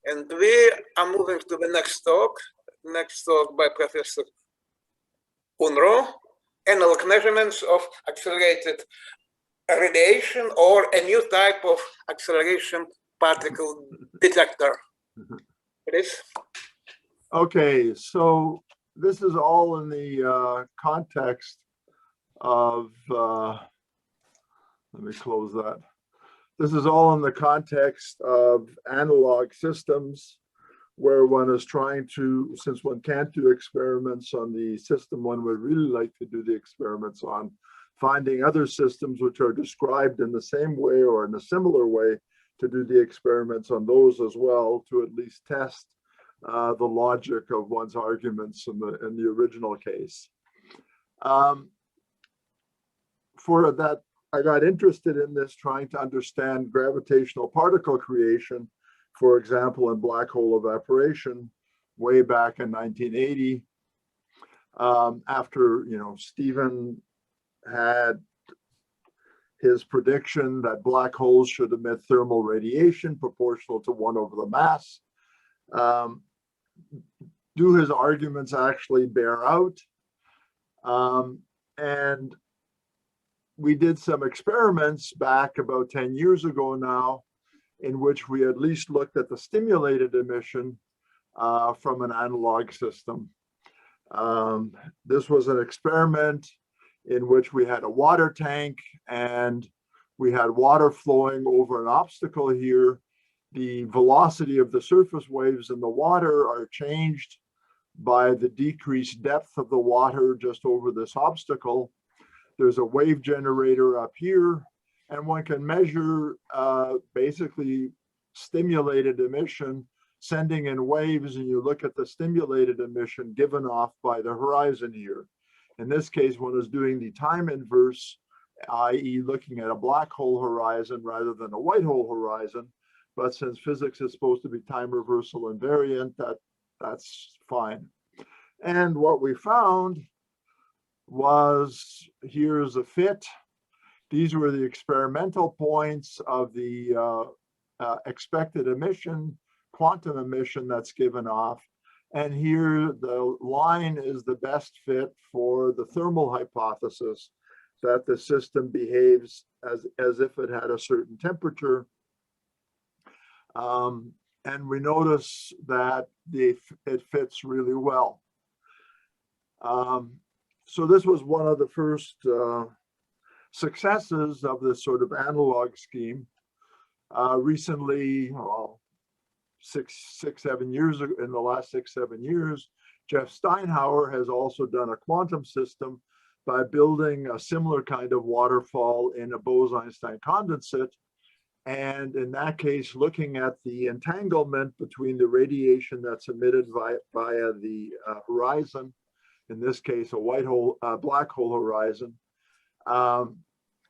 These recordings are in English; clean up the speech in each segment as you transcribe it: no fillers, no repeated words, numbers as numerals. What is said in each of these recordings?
And we are moving to the next talk by Professor Unruh, analog measurements of accelerated radiation, or a new type of acceleration particle detector. Please. Okay, so this is all in the context of, let me close that. This is all in the context of analog systems, where one is trying to, since one can't do experiments on the system one would really like to do the experiments on, finding other systems which are described in the same way or in a similar way to do the experiments on those as well, to at least test the logic of one's arguments in the original case. For that, I got interested in this, trying to understand gravitational particle creation, for example, in black hole evaporation, way back in 1980. After, Stephen had his prediction that black holes should emit thermal radiation proportional to 1 over the mass. Do his arguments actually bear out? And we did some experiments back about 10 years ago now, in which we at least looked at the stimulated emission from an analog system. This was an experiment in which we had a water tank and we had water flowing over an obstacle here. The velocity of the surface waves in the water are changed by the decreased depth of the water just over this obstacle. There's a wave generator up here, and one can measure basically stimulated emission sending in waves, and you look at the stimulated emission given off by the horizon here. In this case, one is doing the time inverse, i.e. looking at a black hole horizon rather than a white hole horizon. But since physics is supposed to be time reversal invariant, that's fine. And what we found was, here's a fit. These were the experimental points of the expected emission, quantum emission that's given off. And here the line is the best fit for the thermal hypothesis, that the system behaves as if it had a certain temperature. And we notice that it fits really well. So this was one of the first successes of this sort of analog scheme. Recently, well, 7 years ago, in the last 6-7 years, Jeff Steinhauer has also done a quantum system by building a similar kind of waterfall in a Bose-Einstein condensate. And in that case, looking at the entanglement between the radiation that's emitted via the horizon, in this case, a black hole horizon,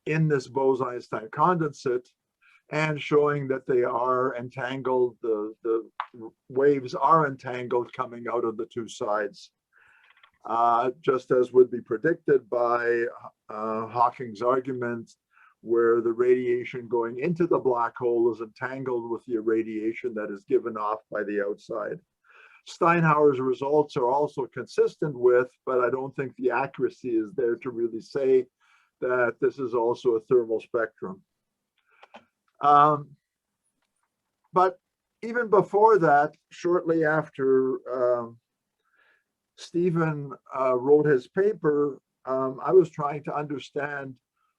in this Bose-Einstein condensate, and showing that they are entangled, the waves are entangled coming out of the two sides, just as would be predicted by Hawking's argument, where the radiation going into the black hole is entangled with the radiation that is given off by the outside. Steinhauer's results are also consistent with, but I don't think the accuracy is there to really say that this is also a thermal spectrum. But even before that, shortly after Stephen wrote his paper, I was trying to understand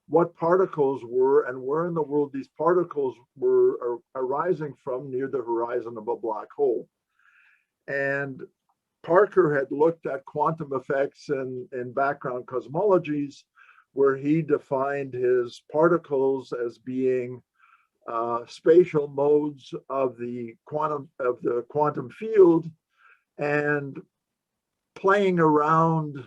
what particles were and where in the world these particles were arising from near the horizon of a black hole. And Parker had looked at quantum effects in background cosmologies, where he defined his particles as being spatial modes of the quantum field, and playing around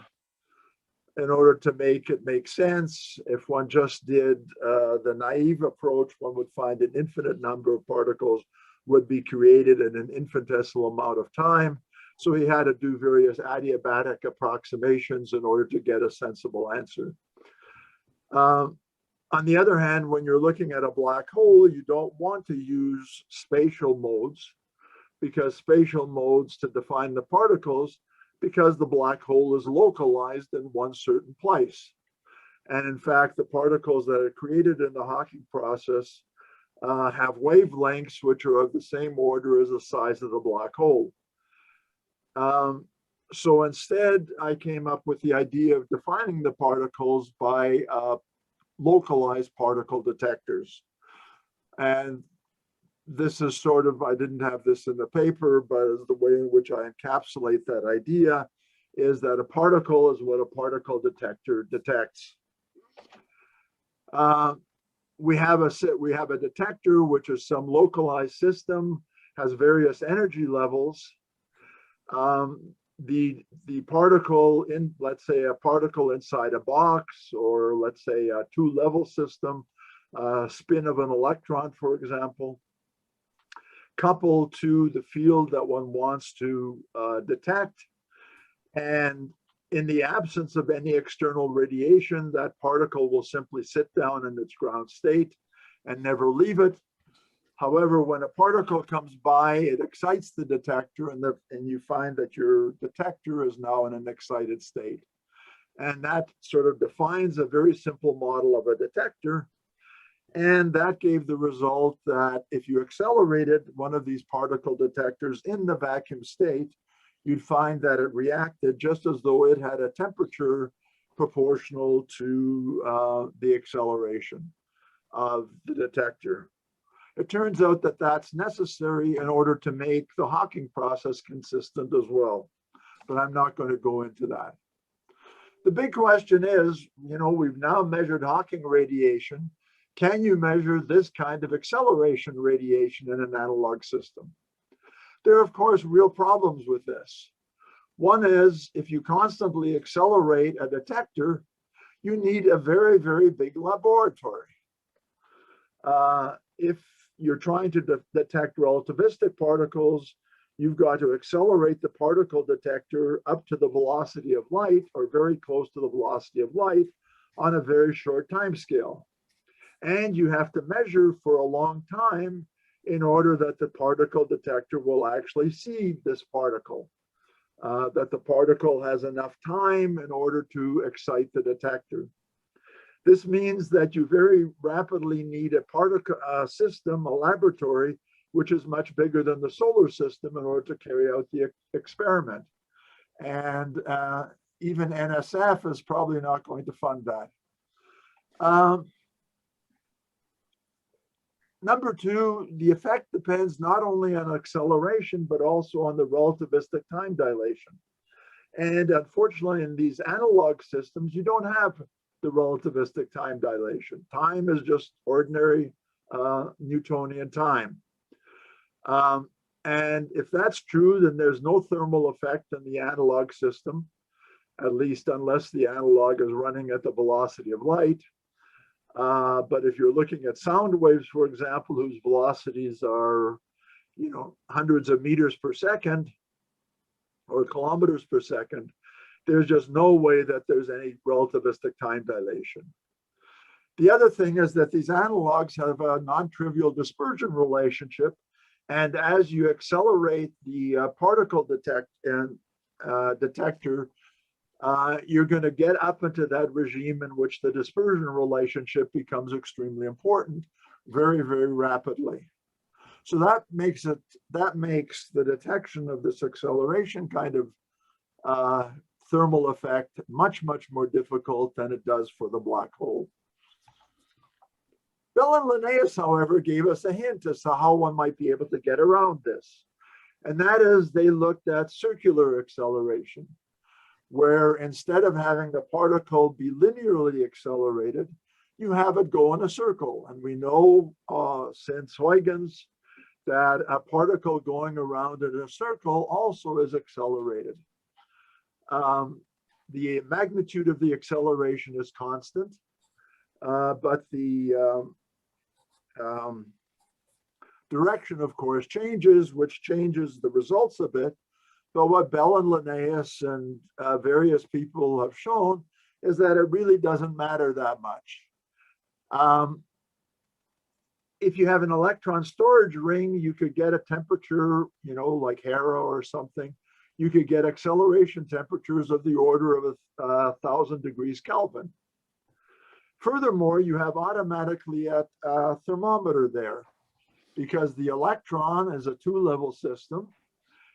in order to make it make sense. If one just did the naive approach, one would find an infinite number of particles would be created in an infinitesimal amount of time. So he had to do various adiabatic approximations in order to get a sensible answer. On the other hand, when you're looking at a black hole, you don't want to use spatial modes, because spatial modes to define the particles, because the black hole is localized in one certain place. And in fact, the particles that are created in the Hawking process have wavelengths which are of the same order as the size of the black hole. So instead, I came up with the idea of defining the particles by localized particle detectors. And this is sort of, I didn't have this in the paper, but is the way in which I encapsulate that idea is that a particle is what a particle detector detects. We have a detector, which is some localized system, has various energy levels. The particle in, let's say, a particle inside a box, or let's say a two-level system, spin of an electron, for example, coupled to the field that one wants to detect. And in the absence of any external radiation, that particle will simply sit down in its ground state and never leave it. However, when a particle comes by, it excites the detector, and you find that your detector is now in an excited state. And that sort of defines a very simple model of a detector. And that gave the result that if you accelerated one of these particle detectors in the vacuum state, you'd find that it reacted just as though it had a temperature proportional to the acceleration of the detector. It turns out that that's necessary in order to make the Hawking process consistent as well, but I'm not going to go into that. The big question is, we've now measured Hawking radiation. Can you measure this kind of acceleration radiation in an analog system? There are, of course, real problems with this. One is, if you constantly accelerate a detector, you need a very, very big laboratory. If you're trying to detect relativistic particles, you've got to accelerate the particle detector up to the velocity of light, or very close to the velocity of light, on a very short time scale. And you have to measure for a long time in order that the particle detector will actually see this particle, that the particle has enough time in order to excite the detector. This means that you very rapidly need a particle system, a laboratory, which is much bigger than the solar system in order to carry out the experiment. And even NSF is probably not going to fund that. Number two, the effect depends not only on acceleration, but also on the relativistic time dilation. And unfortunately, in these analog systems, you don't have the relativistic time dilation. Time is just ordinary Newtonian time. And if that's true, then there's no thermal effect in the analog system, at least unless the analog is running at the velocity of light. But if you're looking at sound waves, for example, whose velocities are, hundreds of meters per second or kilometers per second, there's just no way that there's any relativistic time dilation. The other thing is that these analogs have a non-trivial dispersion relationship. And as you accelerate the particle detector, you're going to get up into that regime in which the dispersion relationship becomes extremely important very, very rapidly. So that makes the detection of this acceleration kind of thermal effect much, much more difficult than it does for the black hole. Bell and Linnaeus, however, gave us a hint as to how one might be able to get around this. And that is, they looked at circular acceleration, where instead of having the particle be linearly accelerated, you have it go in a circle. And we know since Huygens that a particle going around in a circle also is accelerated. The magnitude of the acceleration is constant, but the direction, of course, changes, which changes the results a bit. But what Bell and Linnaeus and various people have shown is that it really doesn't matter that much. if you have an electron storage ring, you could get a temperature, you know, like Hera or something. You could get acceleration temperatures of the order of 1,000 degrees Kelvin. Furthermore, you have automatically a thermometer there because the electron is a two-level system.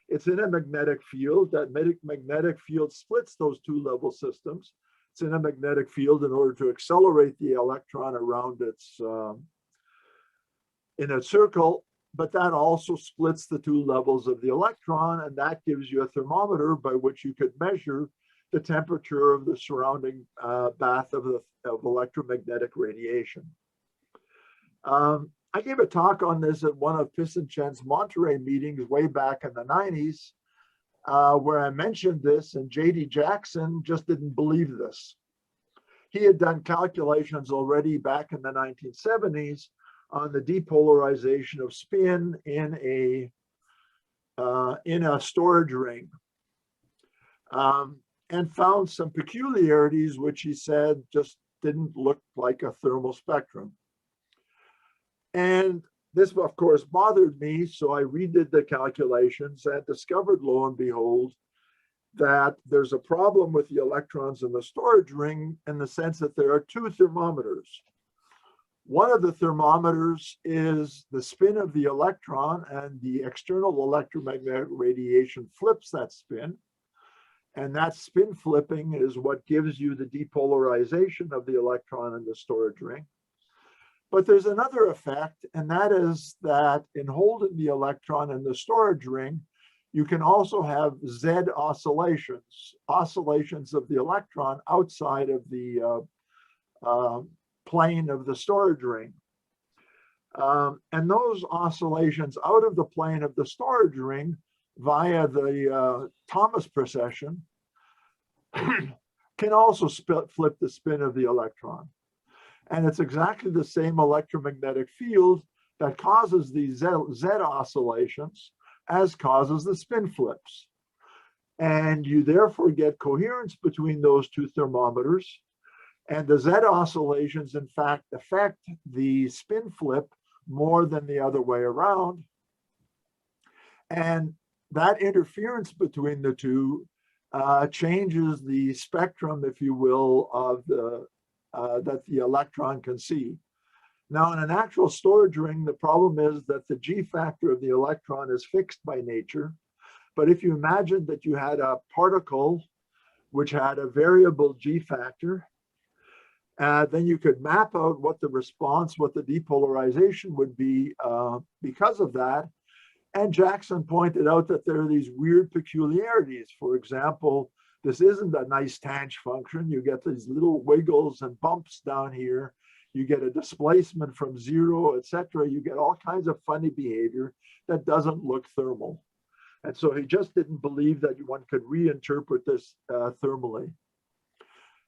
It's in a magnetic field. That magnetic field splits those two-level systems. It's in a magnetic field in order to accelerate the electron around its in a circle, but that also splits the two levels of the electron, and that gives you a thermometer by which you could measure the temperature of the surrounding bath of electromagnetic radiation. I gave a talk on this at one of Pissinchen's Monterey meetings way back in the 90s, where I mentioned this, and J.D. Jackson just didn't believe this. He had done calculations already back in the 1970s on the depolarization of spin in a storage ring, and found some peculiarities which he said just didn't look like a thermal spectrum. And this, of course, bothered me, so I redid the calculations and discovered, lo and behold, that there's a problem with the electrons in the storage ring in the sense that there are two thermometers. One of the thermometers is the spin of the electron, and the external electromagnetic radiation flips that spin. And that spin flipping is what gives you the depolarization of the electron in the storage ring. But there's another effect, and that is that in holding the electron in the storage ring, you can also have Z oscillations, oscillations of the electron outside of the plane of the storage ring. And those oscillations out of the plane of the storage ring via the Thomas precession can also flip the spin of the electron. And it's exactly the same electromagnetic field that causes these Z oscillations as causes the spin flips. And you therefore get coherence between those two thermometers. And the Z oscillations, in fact, affect the spin flip more than the other way around. And that interference between the two changes the spectrum, if you will, of the that the electron can see. Now, in an actual storage ring, the problem is that the G factor of the electron is fixed by nature. But if you imagine that you had a particle which had a variable G factor, then you could map out what the response, what the depolarization would be because of that. And Jackson pointed out that there are these weird peculiarities. For example, this isn't a nice tanh function. You get these little wiggles and bumps down here. You get a displacement from zero, etc. You get all kinds of funny behavior that doesn't look thermal. And so he just didn't believe that one could reinterpret this thermally.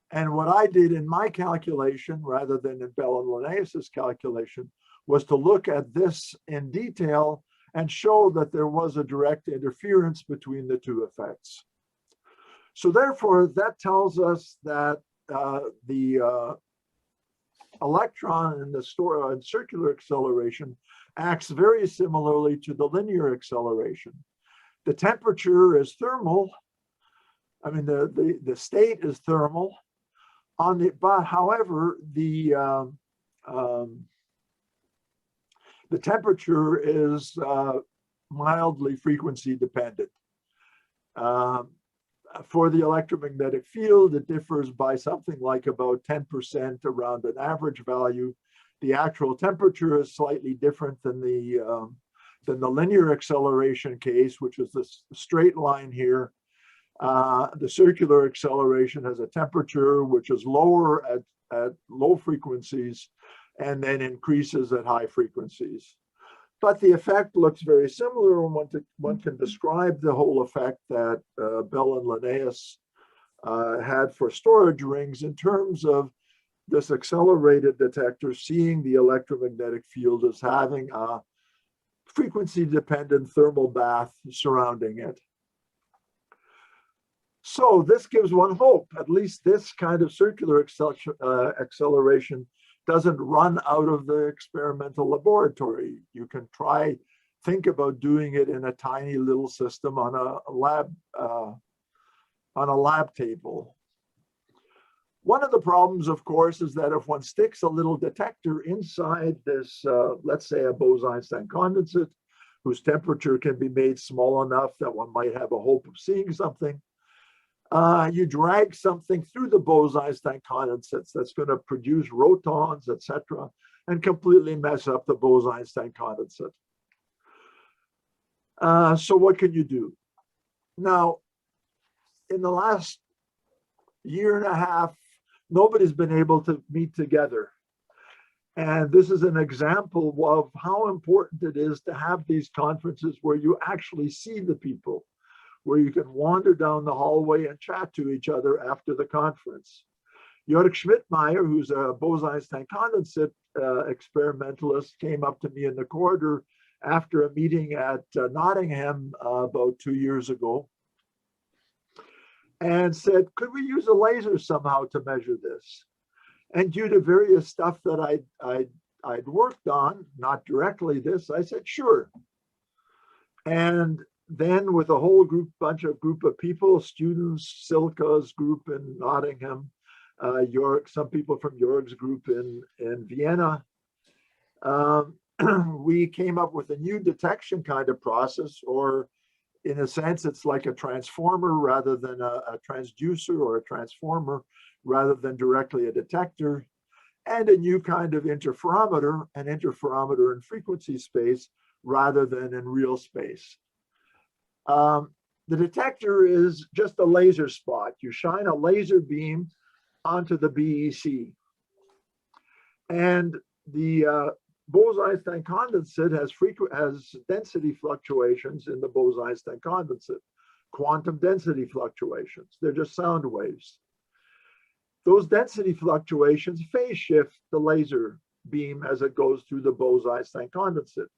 And what I did in my calculation, rather than in Bell and Linnaeus's calculation, was to look at this in detail and show that there was a direct interference between the two effects. So therefore, that tells us that the electron in the circular acceleration acts very similarly to the linear acceleration. The temperature is thermal. I mean, the state is thermal. But however, the temperature is mildly frequency dependent. For the electromagnetic field, it differs by something like about 10% around an average value. The actual temperature is slightly different than the linear acceleration case, which is this straight line here. The circular acceleration has a temperature which is lower at low frequencies and then increases at high frequencies. But the effect looks very similar, and one can describe the whole effect that Bell and Linnaeus had for storage rings in terms of this accelerated detector seeing the electromagnetic field as having a frequency-dependent thermal bath surrounding it. So this gives one hope. At least this kind of circular acceleration doesn't run out of the experimental laboratory. You can think about doing it in a tiny little system on a lab table. One of the problems, of course, is that if one sticks a little detector inside this, let's say a Bose-Einstein condensate, whose temperature can be made small enough that one might have a hope of seeing something, you drag something through the Bose-Einstein condensates that's going to produce rotons, etc., and completely mess up the Bose-Einstein condensate. So what can you do? Now, in the last year and a half, nobody's been able to meet together. And this is an example of how important it is to have these conferences where you actually see the people, where you can wander down the hallway and chat to each other after the conference. Jörg Schmidtmeyer, who's a Bose-Einstein condensate experimentalist, came up to me in the corridor after a meeting at Nottingham about 2 years ago and said, could we use a laser somehow to measure this? And due to various stuff that I'd worked on, not directly this, I said, sure. And then with a whole group of people, students, Silka's group in Nottingham, some people from Jörg's group in Vienna, we came up with a new detection kind of process, or in a sense, it's like a transformer rather than a transducer, or a transformer rather than directly a detector, and a new kind of interferometer, an interferometer in frequency space rather than in real space. The detector is just a laser spot. You shine a laser beam onto the BEC. And the Bose-Einstein condensate has density fluctuations in the Bose-Einstein condensate, quantum density fluctuations. They're just sound waves. Those density fluctuations phase shift the laser beam as it goes through the Bose-Einstein condensate,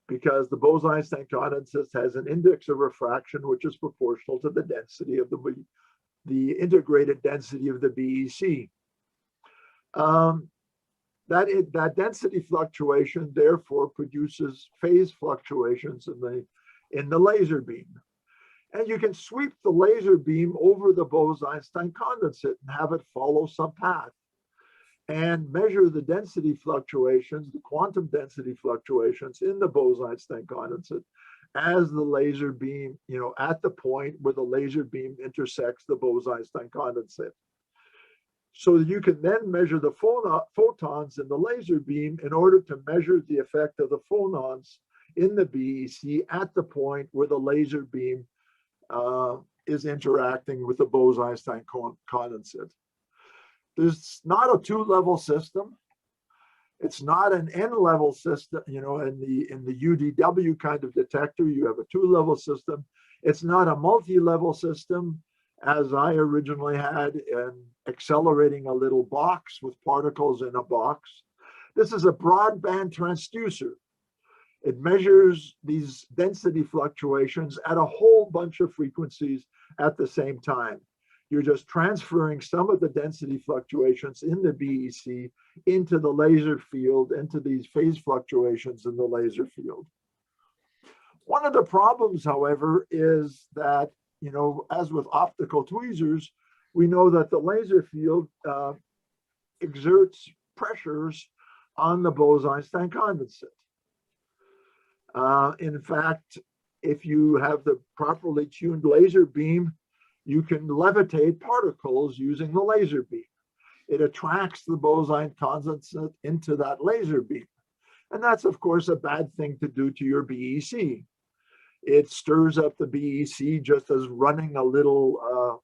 because the Bose-Einstein condensate has an index of refraction which is proportional to the density of the integrated density of the BEC. That density fluctuation therefore produces phase fluctuations in the laser beam. And you can sweep the laser beam over the Bose-Einstein condensate and have it follow some path and measure the density fluctuations, the quantum density fluctuations in the Bose-Einstein condensate as the laser beam, at the point where the laser beam intersects the Bose-Einstein condensate. So you can then measure the photons in the laser beam in order to measure the effect of the phonons in the BEC at the point where the laser beam is interacting with the Bose-Einstein condensate. There's not a two-level system. It's not an n-level system. In the UDW kind of detector, you have a two-level system. It's not a multi-level system, as I originally had in accelerating a little box with particles in a box. This is a broadband transducer. It measures these density fluctuations at a whole bunch of frequencies at the same time. You're just transferring some of the density fluctuations in the BEC into the laser field, into these phase fluctuations in the laser field. One of the problems, however, is that, as with optical tweezers, we know that the laser field exerts pressures on the Bose-Einstein condensate. In fact, if you have the properly tuned laser beam, you can levitate particles using the laser beam. It attracts the Bose-Einstein condensate into that laser beam. And that's, of course, a bad thing to do to your BEC. It stirs up the BEC just as running a little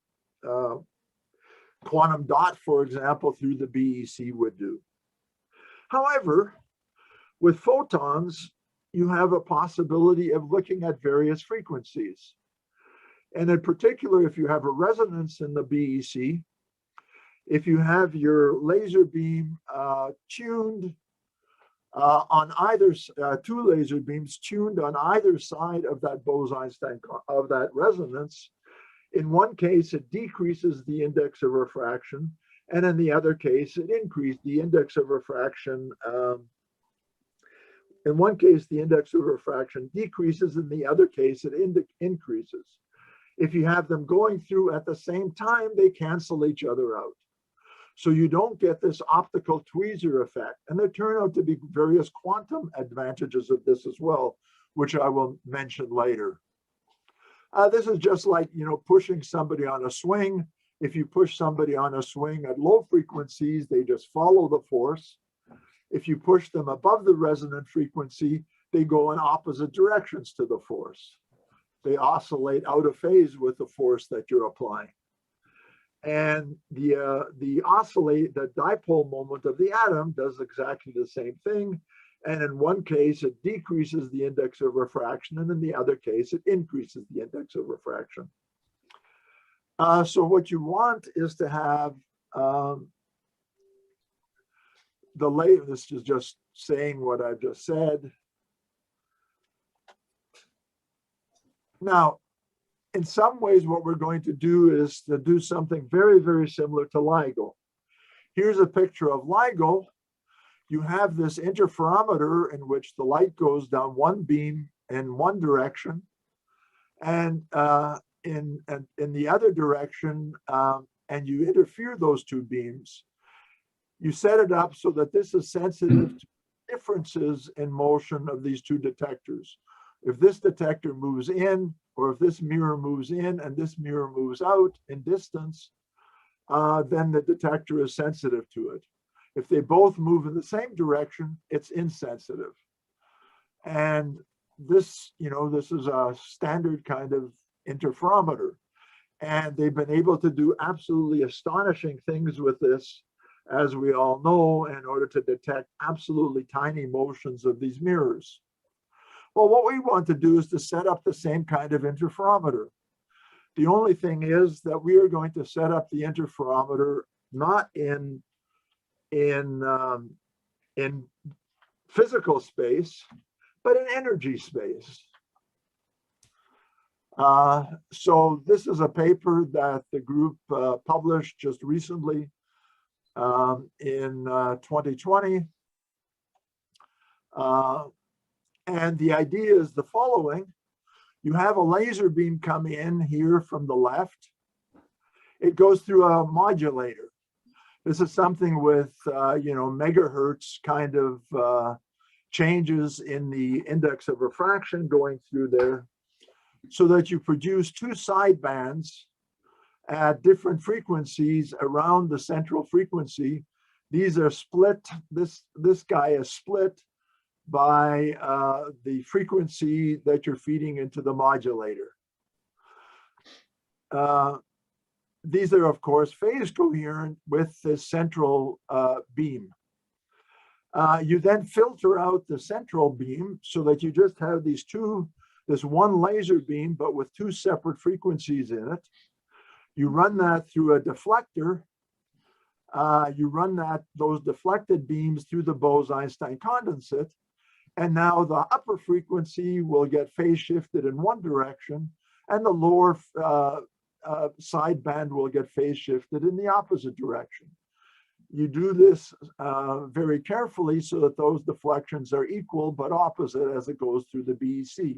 quantum dot, for example, through the BEC would do. However, with photons, you have a possibility of looking at various frequencies. And in particular, if you have a resonance in the BEC, if you have your laser beam tuned on either, two laser beams tuned on either side of that Bose-Einstein, of that resonance, in one case, it decreases the index of refraction. And in the other case, it increased the index of refraction. In one case, the index of refraction decreases. In the other case, it increases. If you have them going through at the same time, they cancel each other out. So you don't get this optical tweezer effect. And there turn out to be various quantum advantages of this as well, which I will mention later. This is just like, pushing somebody on a swing. If you push somebody on a swing at low frequencies, they just follow the force. If you push them above the resonant frequency, they go in opposite directions to the force. They oscillate out of phase with the force that you're applying. And the dipole moment of the atom does exactly the same thing. And in one case, it decreases the index of refraction, and in the other case, it increases the index of refraction. So what you want is to have this is just saying what I've just said. Now, in some ways, what we're going to do is to do something very, very similar to LIGO. Here's a picture of LIGO. You have this interferometer in which the light goes down one beam in one direction, and in the other direction, and you interfere those two beams. You set it up so that this is sensitive to differences in motion of these two detectors. If this detector moves in, or if this mirror moves in and this mirror moves out in distance, then the detector is sensitive to it. If they both move in the same direction, it's insensitive. And this, this is a standard kind of interferometer. And they've been able to do absolutely astonishing things with this, as we all know, in order to detect absolutely tiny motions of these mirrors. Well, what we want to do is to set up the same kind of interferometer. The only thing is that we are going to set up the interferometer not in physical space, but in energy space. So this is a paper that the group published just recently in 2020. And the idea is the following. You have a laser beam come in here from the left. It goes through a modulator. This is something with, megahertz kind of changes in the index of refraction going through there, so that you produce two sidebands at different frequencies around the central frequency. These are split. This guy is split by the frequency that you're feeding into the modulator. These are, of course, phase coherent with the central beam. You then filter out the central beam so that you just have this one laser beam, but with two separate frequencies in it. You run that through a deflector. You run those deflected beams through the Bose-Einstein condensate. And now the upper frequency will get phase shifted in one direction, and the lower sideband will get phase shifted in the opposite direction. You do this very carefully so that those deflections are equal but opposite as it goes through the BEC.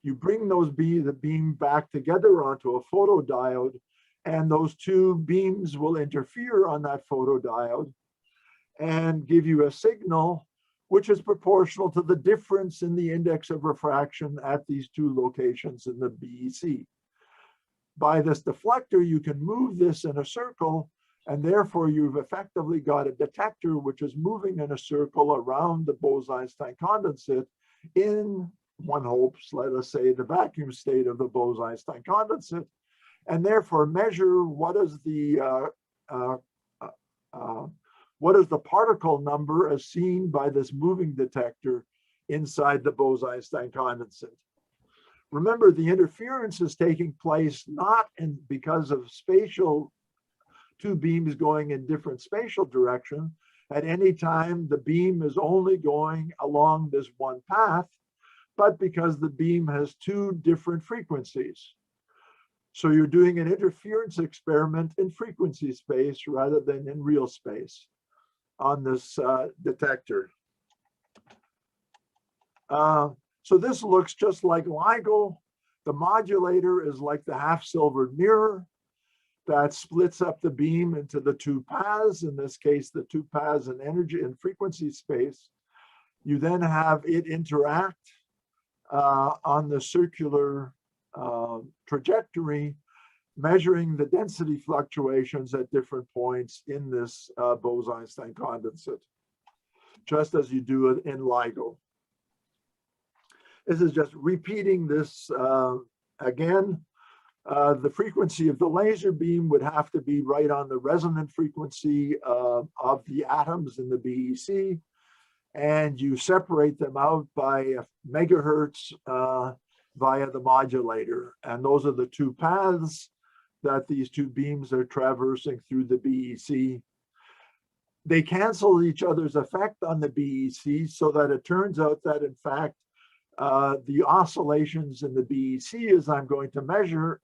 You bring the beam back together onto a photodiode, and those two beams will interfere on that photodiode and give you a signal which is proportional to the difference in the index of refraction at these two locations in the BEC. By this deflector, you can move this in a circle, and therefore you've effectively got a detector which is moving in a circle around the Bose-Einstein condensate in, one hopes, let us say, the vacuum state of the Bose-Einstein condensate, and therefore measure what is the particle number as seen by this moving detector inside the Bose-Einstein condensate. Remember, the interference is taking place not because of two beams going in different spatial direction. At any time, the beam is only going along this one path, but because the beam has two different frequencies. So you're doing an interference experiment in frequency space rather than in real space on this detector. So this looks just like LIGO. The modulator is like the half-silvered mirror that splits up the beam into the two paths, in this case, the two paths in energy and frequency space. You then have it interact on the circular trajectory, measuring the density fluctuations at different points in this Bose-Einstein condensate, just as you do it in LIGO. This is just repeating this again. The frequency of the laser beam would have to be right on the resonant frequency of the atoms in the BEC, and you separate them out by megahertz via the modulator. And those are the two paths that these two beams are traversing through the BEC. They cancel each other's effect on the BEC, so that it turns out that, in fact, the oscillations in the BEC, as I'm going to mention,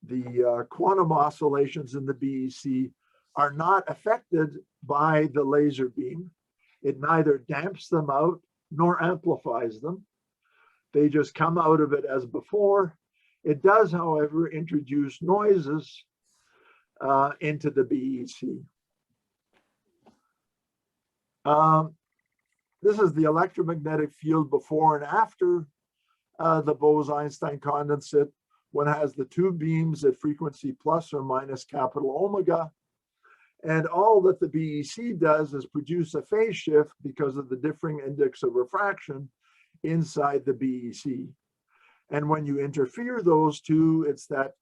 the quantum oscillations in the BEC are not affected by the laser beam. It neither damps them out nor amplifies them. They just come out of it as before. It does, however, introduce noises into the BEC. This is the electromagnetic field before and after the Bose-Einstein condensate. One has the two beams at frequency plus or minus capital omega. And all that the BEC does is produce a phase shift because of the differing index of refraction inside the BEC. And when you interfere those two, it's that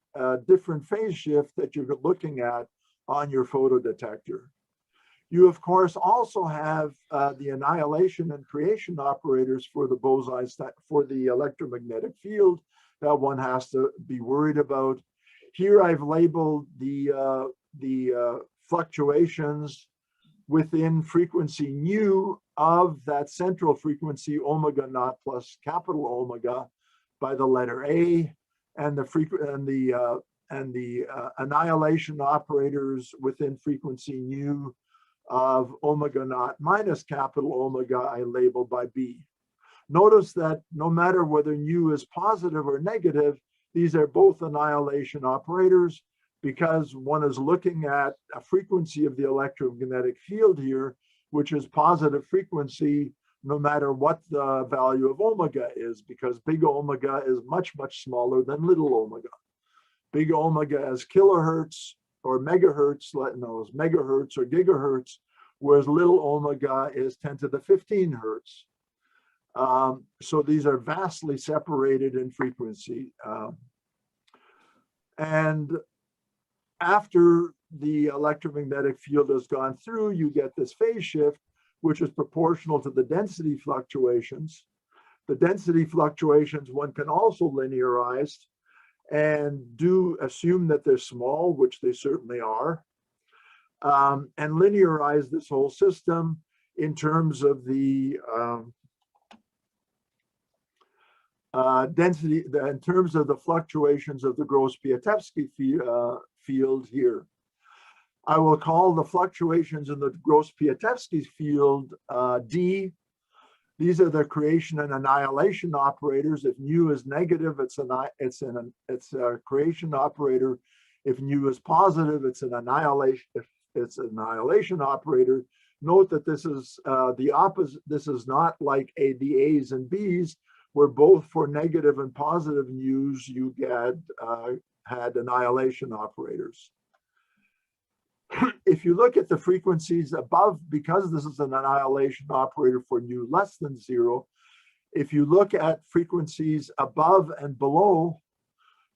different phase shift that you're looking at on your photodetector. You, of course, also have the annihilation and creation operators for the Bose-Einstein, for the electromagnetic field that one has to be worried about. Here I've labeled the fluctuations within frequency nu of that central frequency omega naught plus capital omega by the letter A, and the annihilation operators within frequency nu of omega naught minus capital omega I labeled by B. Notice that no matter whether nu is positive or negative, these are both annihilation operators, because one is looking at a frequency of the electromagnetic field here, which is positive frequency no matter what the value of omega is, because big omega is much, much smaller than little omega. Big omega is kilohertz or megahertz, megahertz or gigahertz, whereas little omega is 10 to the 15 hertz. So these are vastly separated in frequency. And after the electromagnetic field has gone through, you get this phase shift, which is proportional to the density fluctuations. The density fluctuations one can also linearize and do assume that they're small, which they certainly are, and linearize this whole system in terms of the density, in terms of the fluctuations of the Gross-Piatowski field here. I will call the fluctuations in the Gross-Piatowski field D. These are the creation and annihilation operators. If nu is negative, it's a creation operator. If nu is positive, it's an annihilation operator. Note that this is the opposite. This is not like the A's and B's, where both for negative and positive nu's you had annihilation operators. If you look at the frequencies above, because this is an annihilation operator for nu less than 0, if you look at frequencies above and below,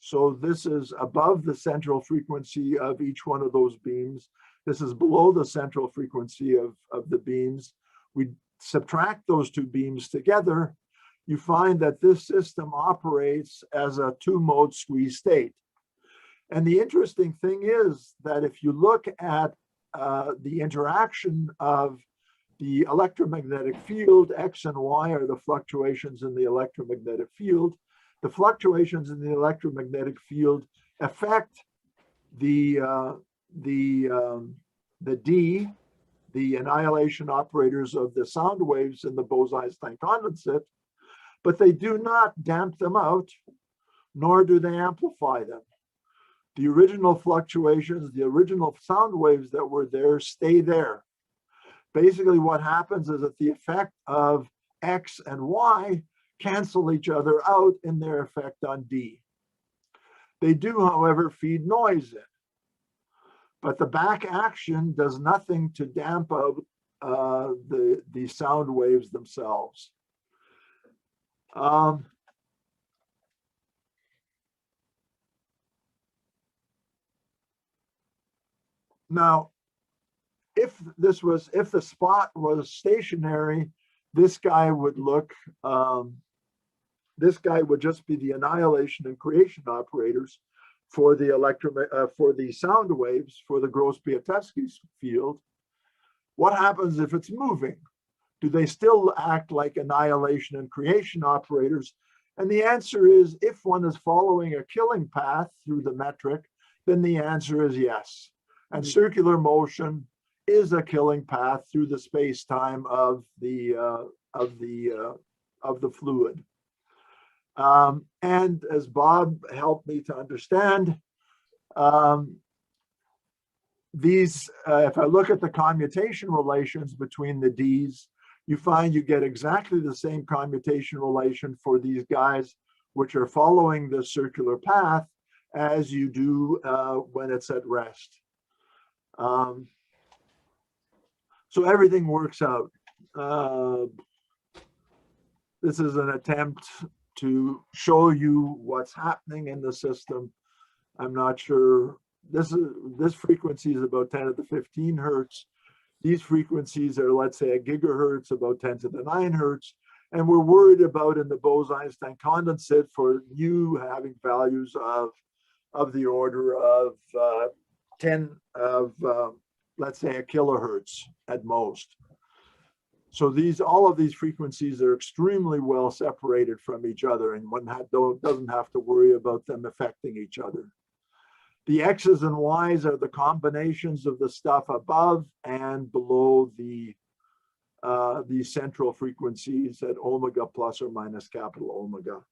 so this is above the central frequency of each one of those beams, this is below the central frequency of the beams, we subtract those two beams together, you find that this system operates as a two-mode squeeze state. And the interesting thing is that if you look at the interaction of the electromagnetic field, X and Y are the fluctuations in the electromagnetic field, the fluctuations in the electromagnetic field affect the D, the annihilation operators of the sound waves in the Bose-Einstein condensate, but they do not damp them out, nor do they amplify them. The original fluctuations, the original sound waves that were there, stay there. Basically, what happens is that the effect of X and Y cancel each other out in their effect on D. They do, however, feed noise in. But the back action does nothing to damp out the sound waves themselves. Now, if the spot was stationary, this guy would look, this guy would just be the annihilation and creation operators for the sound waves for the Gross-Piatowski field. What happens if it's moving? Do they still act like annihilation and creation operators? And the answer is, if one is following a killing path through the metric, then the answer is yes. And circular motion is a killing path through the space-time of the fluid. And as Bob helped me to understand, if I look at the commutation relations between the Ds, you find you get exactly the same commutation relation for these guys, which are following the circular path, as you do when it's at rest. So everything works out. This is an attempt to show you what's happening in the system. I'm not sure. This frequency is about 10 to the 15 hertz. These frequencies are, let's say, a gigahertz, about 10 to the 9 hertz. And we're worried about in the Bose-Einstein condensate for you having values of the order of let's say a kilohertz at most. So all of these frequencies are extremely well separated from each other, and one doesn't have to worry about them affecting each other. The X's and Y's are the combinations of the stuff above and below the central frequencies at omega plus or minus capital omega.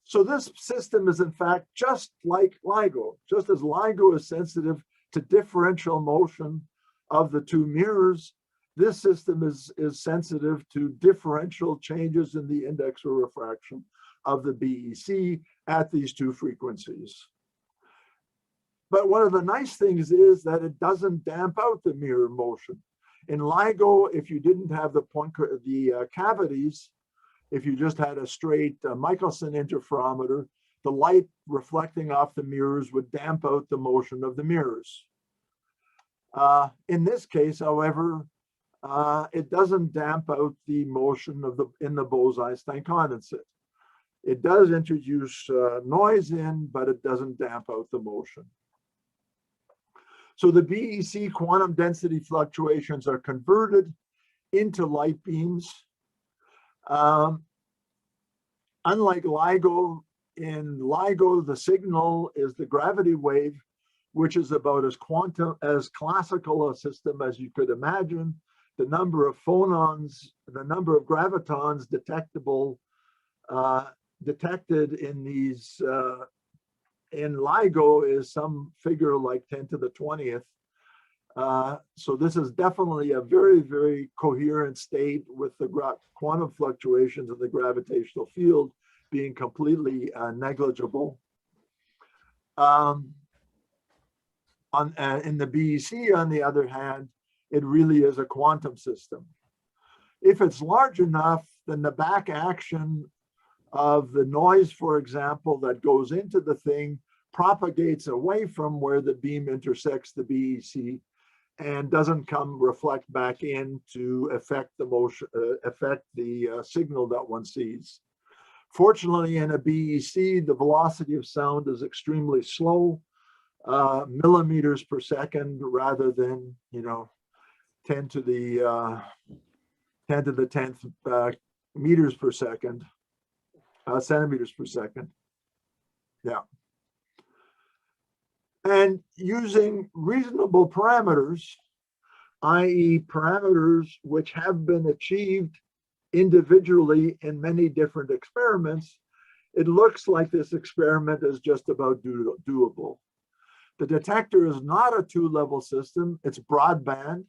So this system is in fact just like LIGO. Just as LIGO is sensitive to differential motion of the two mirrors, this system is sensitive to differential changes in the index of refraction of the BEC at these two frequencies. But one of the nice things is that it doesn't damp out the mirror motion. In LIGO, if you didn't have the cavities, if you just had a straight Michelson interferometer, the light reflecting off the mirrors would damp out the motion of the mirrors. In this case, however, it doesn't damp out the motion in the Bose-Einstein condensate. It does introduce noise in, but it doesn't damp out the motion. So the BEC quantum density fluctuations are converted into light beams. Unlike LIGO, in LIGO, the signal is the gravity wave, which is about as classical a system as you could imagine. The number of phonons, the number of gravitons detected in these in LIGO is some figure like 10 to the 20th. So this is definitely a very, very coherent state with the quantum fluctuations of the gravitational field being completely negligible. In the BEC, on the other hand, it really is a quantum system. If it's large enough, then the back action of the noise, for example, that goes into the thing propagates away from where the beam intersects the BEC and doesn't reflect back in to affect the motion, affect the signal that one sees. Fortunately, in a BEC, the velocity of sound is extremely slow, millimeters per second, rather than 10 to the 10th meters per second, centimeters per second. Yeah. And using reasonable parameters, i.e. parameters which have been achieved individually in many different experiments, it looks like this experiment is just about doable. The detector is not a two-level system, it's broadband.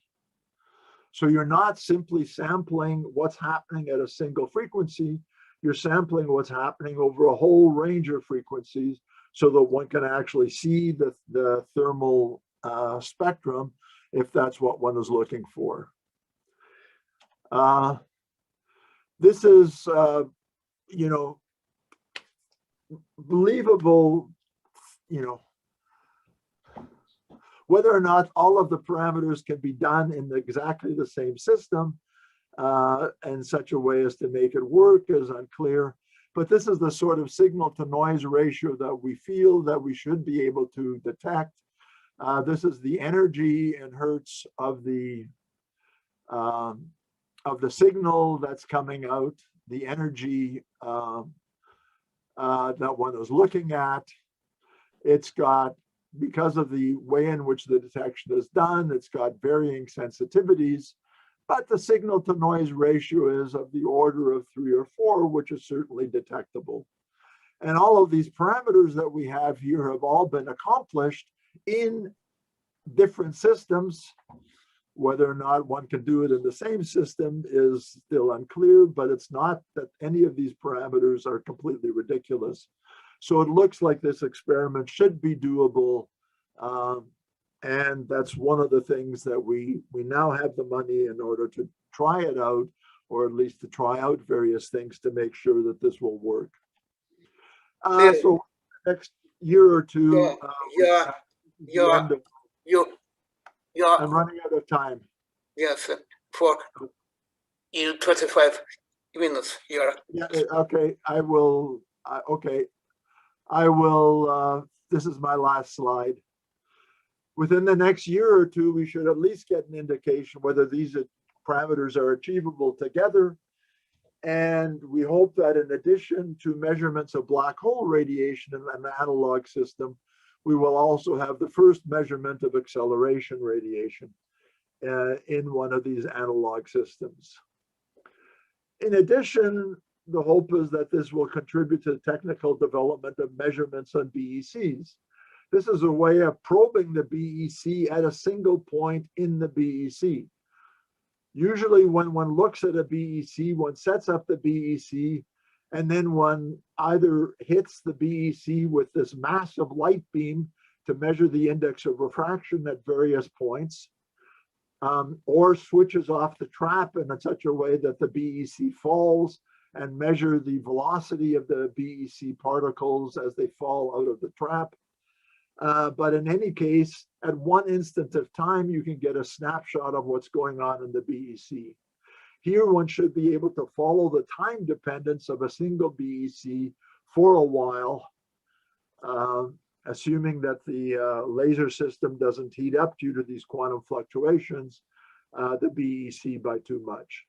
So you're not simply sampling what's happening at a single frequency, you're sampling what's happening over a whole range of frequencies so that one can actually see the thermal spectrum if that's what one is looking for. This is, you know, believable, you know, whether or not all of the parameters can be done in exactly the same system in such a way as to make it work is unclear. But this is the sort of signal to noise ratio that we feel that we should be able to detect. This is the energy in hertz of the signal that's coming out, the energy that one is looking at. It's got, because of the way in which the detection is done, it's got varying sensitivities, but the signal to noise ratio is of the order of 3 or 4, which is certainly detectable. And all of these parameters that we have here have all been accomplished in different systems. Whether or not one can do it in the same system is still unclear, but it's not that any of these parameters are completely ridiculous. So it looks like this experiment should be doable. And that's one of the things that we now have the money in order to try it out, or at least to try out various things to make sure that this will work. So next year or two, I'm running out of time. Yes, for you 25 minutes here. Yeah, okay, I will, okay. I will, this is my last slide. Within the next year or two, we should at least get an indication whether these parameters are achievable together. And we hope that in addition to measurements of black hole radiation in an analog system, we will also have the first measurement of acceleration radiation in one of these analog systems. In addition, the hope is that this will contribute to the technical development of measurements on BECs. This is a way of probing the BEC at a single point in the BEC. Usually when one looks at a BEC, one sets up the BEC, and then one either hits the BEC with this massive light beam to measure the index of refraction at various points, or switches off the trap in such a way that the BEC falls and measure the velocity of the BEC particles as they fall out of the trap. But in any case, at one instant of time, you can get a snapshot of what's going on in the BEC. Here, one should be able to follow the time dependence of a single BEC for a while, assuming that the laser system doesn't heat up due to these quantum fluctuations, the BEC by too much.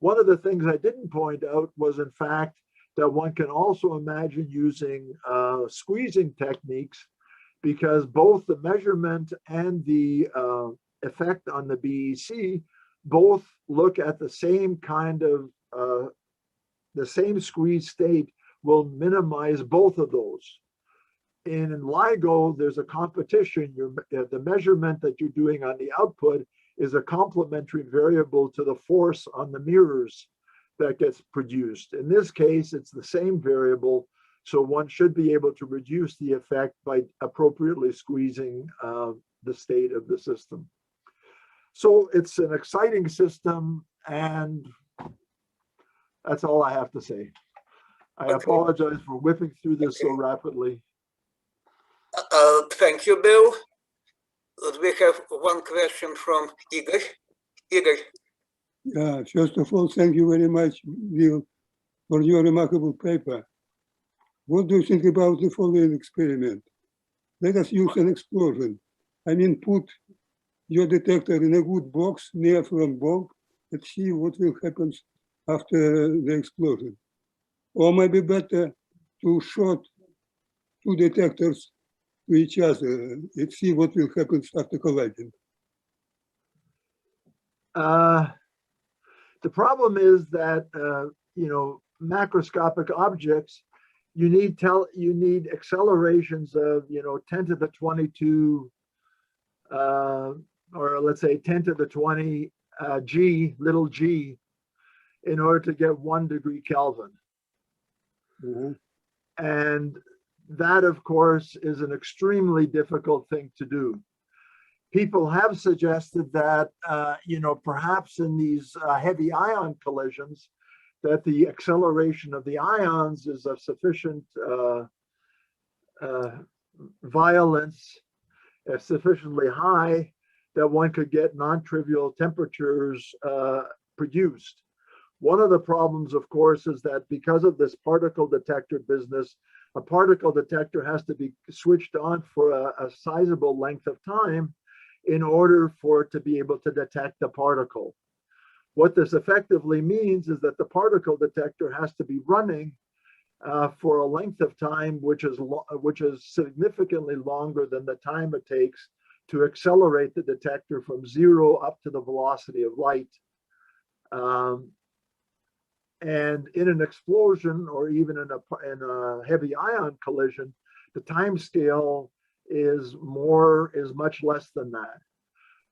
One of the things I didn't point out was, in fact, that one can also imagine using squeezing techniques, because both the measurement and the effect on the BEC both look at the same kind of, the same squeeze state will minimize both of those. In Ligo, there's a competition. The measurement that you're doing on the output is a complementary variable to the force on the mirrors that gets produced. In this case, it's the same variable, so one should be able to reduce the effect by appropriately squeezing the state of the system. So it's an exciting system, and that's all I have to say. I apologize for whipping through this so rapidly. Thank you, Bill. We have one question from Igor. Igor. Yeah, first of all, thank you very much, Bill, for your remarkable paper. What do you think about the following experiment? Let us use an explosion. I mean, put your detector in a wood box near from bomb and see what will happen after the explosion. Or maybe better to shoot two detectors to each other and see what will happen after colliding. The problem is that macroscopic objects, you need accelerations of 10 to the 22 or let's say 10 to the 20 g, little g, in order to get 1 degree Kelvin. Mhm. And that, of course, is an extremely difficult thing to do. People have suggested that, perhaps in these heavy ion collisions, that the acceleration of the ions is of sufficient violence, sufficiently high, that one could get non-trivial temperatures produced. One of the problems, of course, is that because of this particle detector business, a particle detector has to be switched on for a sizable length of time in order for it to be able to detect the particle. What this effectively means is that the particle detector has to be running for a length of time which is significantly longer than the time it takes to accelerate the detector from 0 up to the velocity of light. And in an explosion, or even in a heavy ion collision, the time scale is much less than that.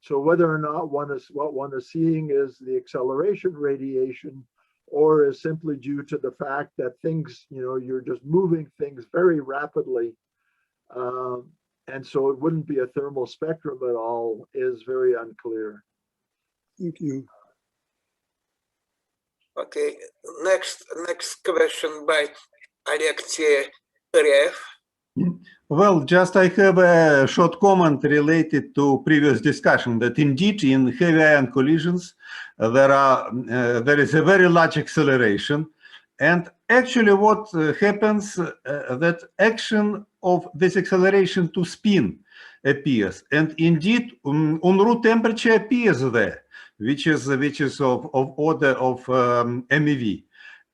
So whether or not what one is seeing is the acceleration radiation, or is simply due to the fact that things, you're just moving things very rapidly, and so it wouldn't be a thermal spectrum at all, is very unclear. Thank you. Okay, next question by Alexey Rev. Well, just I have a short comment related to previous discussion that indeed in heavy ion collisions there is a very large acceleration, and actually what happens that action of this acceleration to spin appears, and indeed Unruh temperature appears there, which is of order of MeV.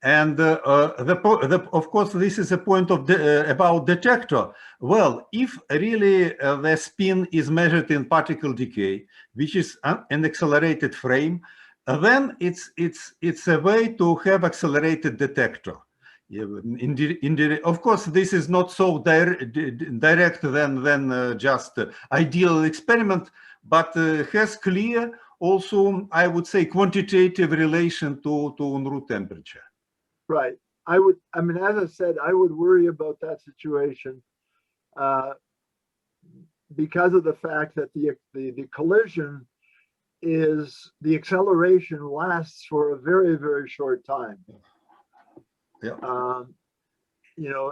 And of course, this is a point of about detector. Well, if really the spin is measured in particle decay, which is an accelerated frame, then it's a way to have accelerated detector. Of course, this is not so direct than just ideal experiment, but has clear also, I would say, quantitative relation to Unruh temperature. Right. As I said, I would worry about that situation because of the fact that the collision the acceleration lasts for a very, very short time. Yeah.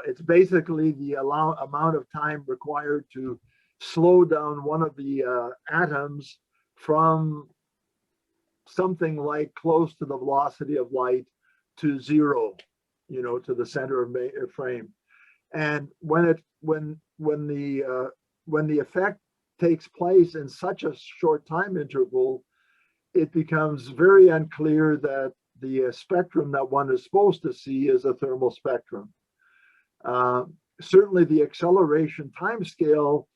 It's basically the amount of time required to slow down one of the atoms from something like close to the velocity of light to 0, to the center of frame. And when the effect takes place in such a short time interval, it becomes very unclear that the spectrum that one is supposed to see is a thermal spectrum. Certainly the acceleration time scale,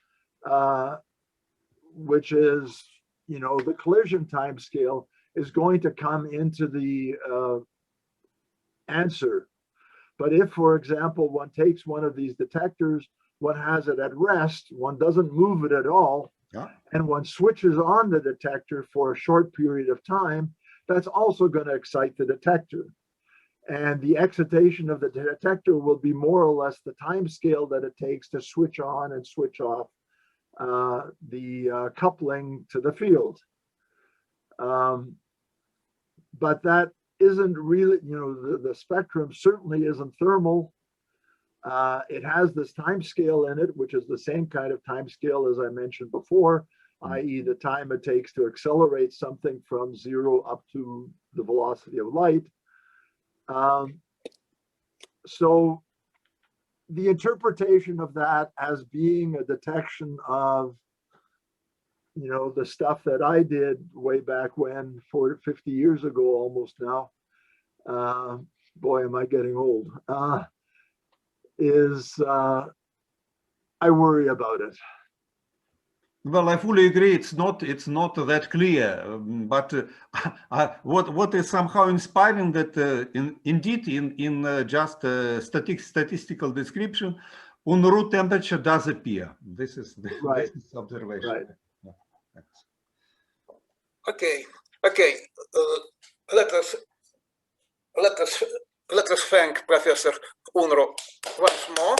which is, the collision time scale, is going to come into the answer. But if, for example, one takes one of these detectors, one has it at rest, one doesn't move it at all, and one switches on the detector for a short period of time, that's also going to excite the detector. And the excitation of the detector will be more or less the time scale that it takes to switch on and switch off the coupling to the field. But that isn't really, the spectrum certainly isn't thermal. It has this time scale in it, which is the same kind of time scale as I mentioned before, i.e. the time it takes to accelerate something from 0 up to the velocity of light. So the interpretation of that as being a detection of, the stuff that I did way back when, 50 years ago almost now, boy, am I getting old, I worry about it. Well, I fully agree. It's not that clear. But what is somehow inspiring that indeed in just statistical description, Unruh temperature does appear. This is Right. this is observation. Right. Yeah. Thanks. Okay. Let us thank Professor Unruh once more.